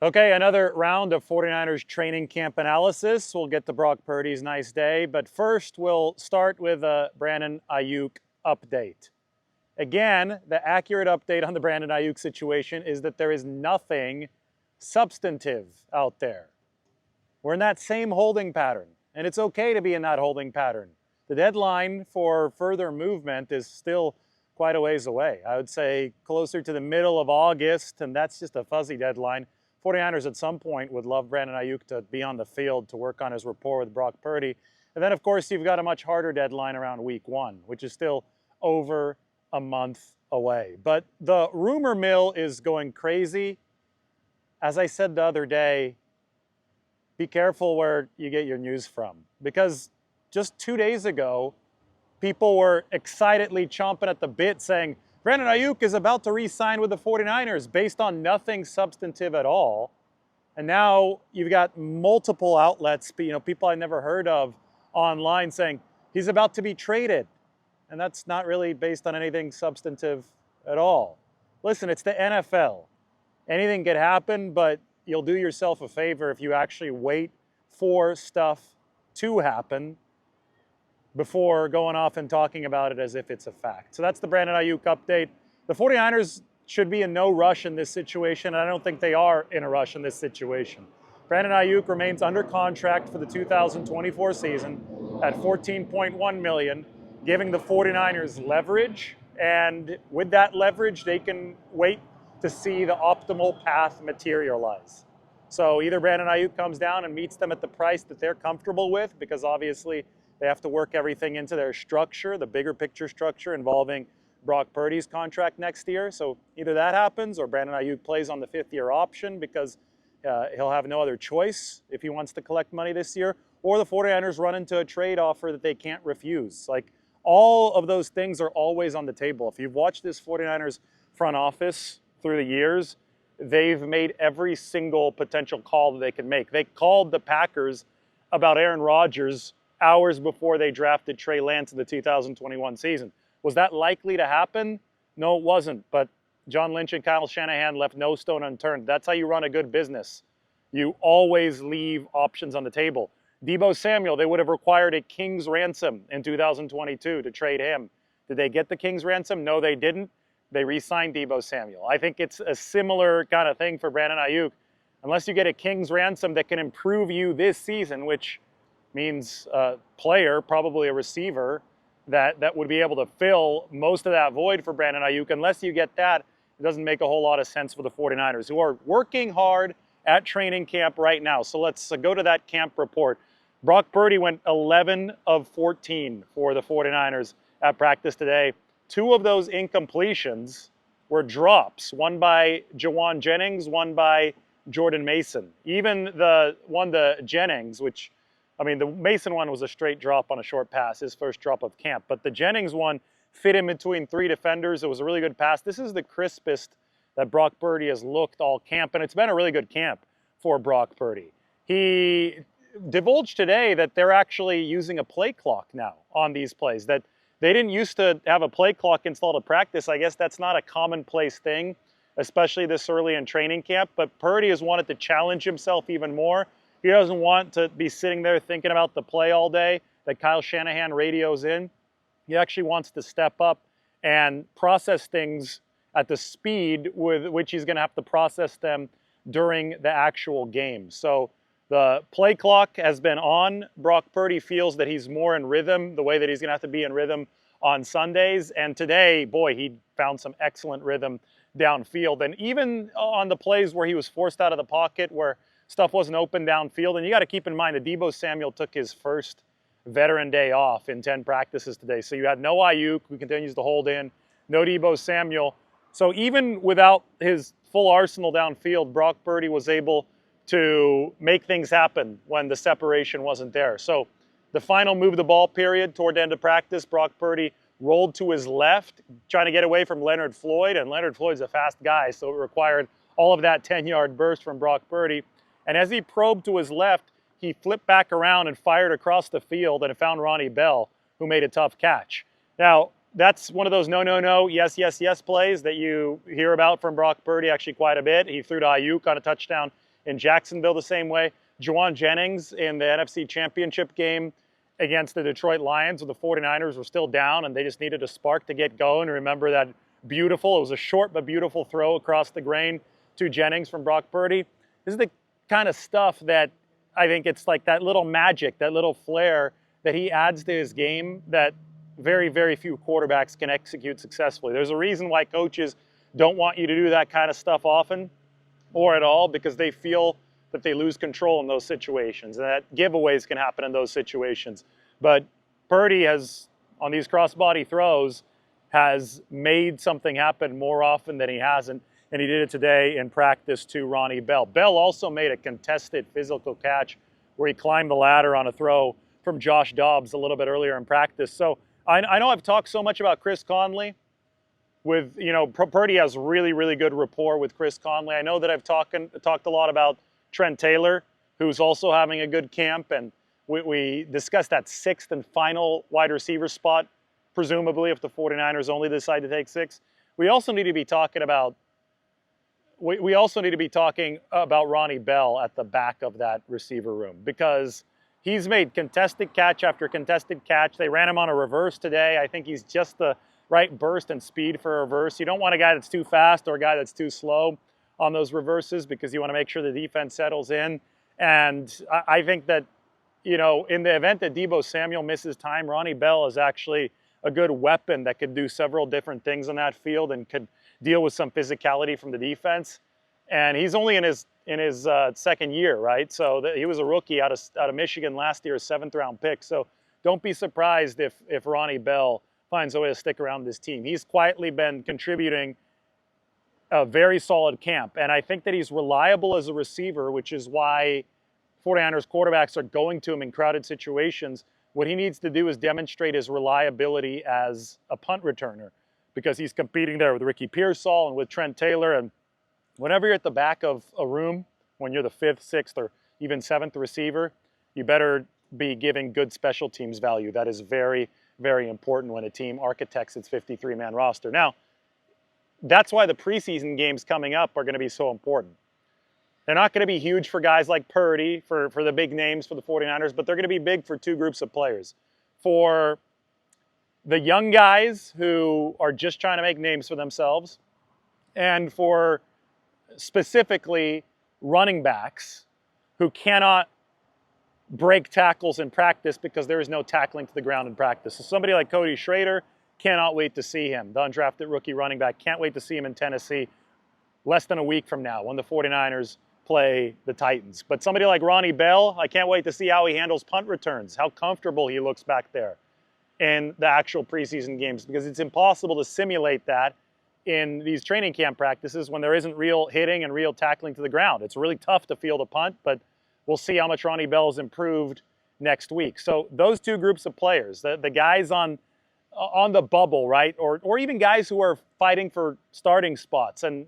Okay, another round of 49ers training camp analysis. We'll get to Brock Purdy's nice day, but first we'll start with a Brandon Aiyuk update. Again, the accurate update on the Brandon Aiyuk situation is that there is nothing substantive out there. We're in that same holding pattern, and it's okay to be in that holding pattern. The deadline for further movement is still quite a ways away. I would say closer to the middle of August, and that's just a fuzzy deadline. 49ers at some point would love Brandon Aiyuk to be on the field to work on his rapport with Brock Purdy. And then, of course, you've got a much harder deadline around week 1, which is still over a month away. But the rumor mill is going crazy. As I said the other day, be careful where you get your news from. Because just 2 days ago, people were excitedly chomping at the bit saying, Brandon Aiyuk is about to re-sign with the 49ers based on nothing substantive at all. And now you've got multiple outlets, people I never heard of online saying he's about to be traded. And that's not really based on anything substantive at all. Listen, it's the NFL. Anything could happen, but you'll do yourself a favor if you actually wait for stuff to happen before going off and talking about it as if it's a fact. So that's the Brandon Aiyuk update. The 49ers should be in no rush in this situation, and I don't think they are in a rush in this situation. Brandon Aiyuk remains under contract for the 2024 season at $14.1 million, giving the 49ers leverage, and with that leverage, they can wait to see the optimal path materialize. So either Brandon Aiyuk comes down and meets them at the price that they're comfortable with, because obviously they have to work everything into their structure, the bigger picture structure involving Brock Purdy's contract next year. So either that happens or Brandon Aiyuk plays on the 5th-year option because he'll have no other choice if he wants to collect money this year, or the 49ers run into a trade offer that they can't refuse. Like, all of those things are always on the table. If you've watched this 49ers front office through the years, they've made every single potential call that they can make. They called the Packers about Aaron Rodgers hours before they drafted Trey Lance in the 2021 season. Was that likely to happen? No, it wasn't. But John Lynch and Kyle Shanahan left no stone unturned. That's how you run a good business. You always leave options on the table. Deebo Samuel, they would have required a king's ransom in 2022 to trade him. Did they get the king's ransom? No, they didn't. They re-signed Deebo Samuel. I think it's a similar kind of thing for Brandon Aiyuk. Unless you get a king's ransom that can improve you this season, which means a player, probably a receiver, that would be able to fill most of that void for Brandon Aiyuk. Unless you get that, it doesn't make a whole lot of sense for the 49ers, who are working hard at training camp right now. So let's go to that camp report. Brock Purdy went 11 of 14 for the 49ers at practice today. 2 of those incompletions were drops, one by Jawan Jennings, one by Jordan Mason. Even the Jennings, which, the Mason one was a straight drop on a short pass, his first drop of camp. But the Jennings one fit in between 3 defenders. It was a really good pass. This is the crispest that Brock Purdy has looked all camp, and it's been a really good camp for Brock Purdy. He divulged today that they're actually using a play clock now on these plays, that they didn't used to have a play clock installed at practice. I guess that's not a commonplace thing, especially this early in training camp. But Purdy has wanted to challenge himself even more. He doesn't want to be sitting there thinking about the play all day that Kyle Shanahan radios in. He actually wants to step up and process things at the speed with which he's going to have to process them during the actual game. So the play clock has been on. Brock Purdy feels that he's more in rhythm, the way that he's going to have to be in rhythm on Sundays. And today, boy, he found some excellent rhythm downfield. And even on the plays where he was forced out of the pocket, where stuff wasn't open downfield. And you got to keep in mind that Deebo Samuel took his first veteran day off in 10 practices today. So you had no Aiyuk, who continues to hold in, no Deebo Samuel. So even without his full arsenal downfield, Brock Purdy was able to make things happen when the separation wasn't there. So the final move the ball period toward the end of practice, Brock Purdy rolled to his left, trying to get away from Leonard Floyd, and Leonard Floyd's a fast guy, so it required all of that 10-yard burst from Brock Purdy. And as he probed to his left, he flipped back around and fired across the field and found Ronnie Bell, who made a tough catch. Now, that's one of those no, yes, yes, yes plays that you hear about from Brock Purdy actually quite a bit. He threw to Aiyuk on a touchdown in Jacksonville the same way. Juwan Jennings in the NFC Championship game against the Detroit Lions, where the 49ers were still down and they just needed a spark to get going. Remember that it was a short but beautiful throw across the grain to Jennings from Brock Purdy. This is the kind of stuff that I think it's like that little magic, that little flair that he adds to his game that very, very few quarterbacks can execute successfully. There's a reason why coaches don't want you to do that kind of stuff often or at all, because they feel that they lose control in those situations, and that giveaways can happen in those situations. But Purdy has, on these crossbody throws, has made something happen more often than he hasn't, and he did it today in practice to Ronnie Bell. Bell also made a contested physical catch where he climbed the ladder on a throw from Josh Dobbs a little bit earlier in practice. So I know I've talked so much about Chris Conley. Purdy has really, really good rapport with Chris Conley. I know that I've talked a lot about Trent Taylor, who's also having a good camp, and we discussed that sixth and final wide receiver spot, presumably if the 49ers only decide to take 6. We also need to be talking about Ronnie Bell at the back of that receiver room, because he's made contested catch after contested catch. They ran him on a reverse today. I think he's just the right burst and speed for a reverse. You don't want a guy that's too fast or a guy that's too slow on those reverses, because you want to make sure the defense settles in. And I think that, in the event that Deebo Samuel misses time, Ronnie Bell is actually a good weapon that could do several different things on that field and could deal with some physicality from the defense. And he's only in his second year, right? So he was a rookie out of Michigan last year, a 7th-round pick. So don't be surprised if Ronnie Bell finds a way to stick around this team. He's quietly been contributing a very solid camp, and I think that he's reliable as a receiver, which is why 49ers quarterbacks are going to him in crowded situations. What he needs to do is demonstrate his reliability as a punt returner, because he's competing there with Ricky Pearsall and with Trent Taylor. And whenever you're at the back of a room, when you're the 5th, 6th, or even 7th receiver, you better be giving good special teams value. That is very, very important when a team architects its 53-man roster. Now, that's why the preseason games coming up are going to be so important. They're not going to be huge for guys like Purdy, for the big names for the 49ers, but they're going to be big for 2 groups of players. For the young guys who are just trying to make names for themselves, and for specifically running backs who cannot break tackles in practice because there is no tackling to the ground in practice. So somebody like Cody Schrader, cannot wait to see him. The undrafted rookie running back, can't wait to see him in Tennessee less than a week from now when the 49ers play the Titans. But somebody like Ronnie Bell, I can't wait to see how he handles punt returns, how comfortable he looks back there in the actual preseason games, because it's impossible to simulate that in these training camp practices when there isn't real hitting and real tackling to the ground. It's really tough to field a punt, but we'll see how much Ronnie Bell has improved next week. So those 2 groups of players, the guys on the bubble, right? Or even guys who are fighting for starting spots, and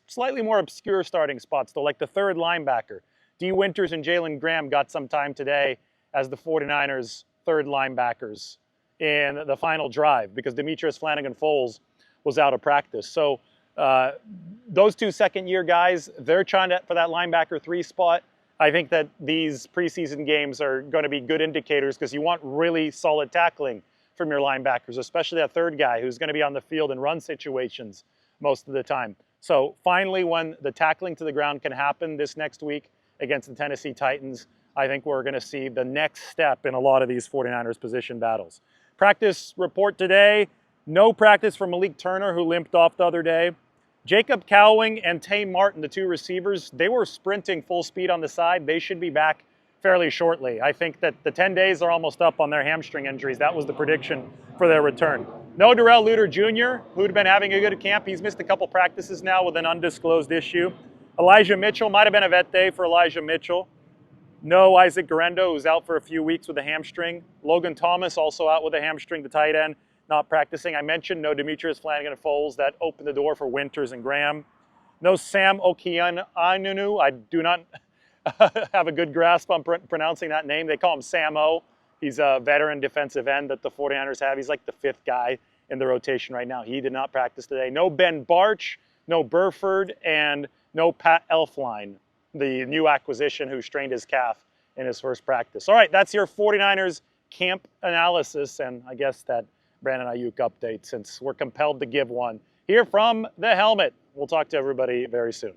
slightly more obscure starting spots, though, like the 3rd linebacker. D. Winters and Jalen Graham got some time today as the 49ers' 3rd linebackers in the final drive because Demetrius Flanagan-Foles was out of practice. So those 2 second-year guys, they're trying for that linebacker 3 spot. I think that these preseason games are going to be good indicators, because you want really solid tackling from your linebackers, especially that 3rd guy who's going to be on the field in run situations most of the time. So finally, when the tackling to the ground can happen this next week against the Tennessee Titans, I think we're going to see the next step in a lot of these 49ers position battles. Practice report today, no practice for Malik Turner, who limped off the other day. Jacob Cowing and Tay Martin, the 2 receivers, they were sprinting full speed on the side. They should be back fairly shortly. I think that the 10 days are almost up on their hamstring injuries. That was the prediction for their return. No Darrell Luter Jr., who'd been having a good camp. He's missed a couple practices now with an undisclosed issue. Elijah Mitchell, might have been a vet day for Elijah Mitchell. No Isaac Guerrero, who's out for a few weeks with a hamstring. Logan Thomas also out with a hamstring, the tight end, not practicing. I mentioned no Demetrius Flanagan-Foles. That opened the door for Winters and Graham. No Sam Okeanunu. I do not have a good grasp on pronouncing that name. They call him Sam-O. He's a veteran defensive end that the 49ers have. He's like the 5th guy in the rotation right now. He did not practice today. No Ben Barch, no Burford, and no Pat Elflein. the new acquisition who strained his calf in his first practice. All right, that's your 49ers camp analysis, and I guess that Brandon Aiyuk update, since we're compelled to give one here from the helmet. We'll talk to everybody very soon.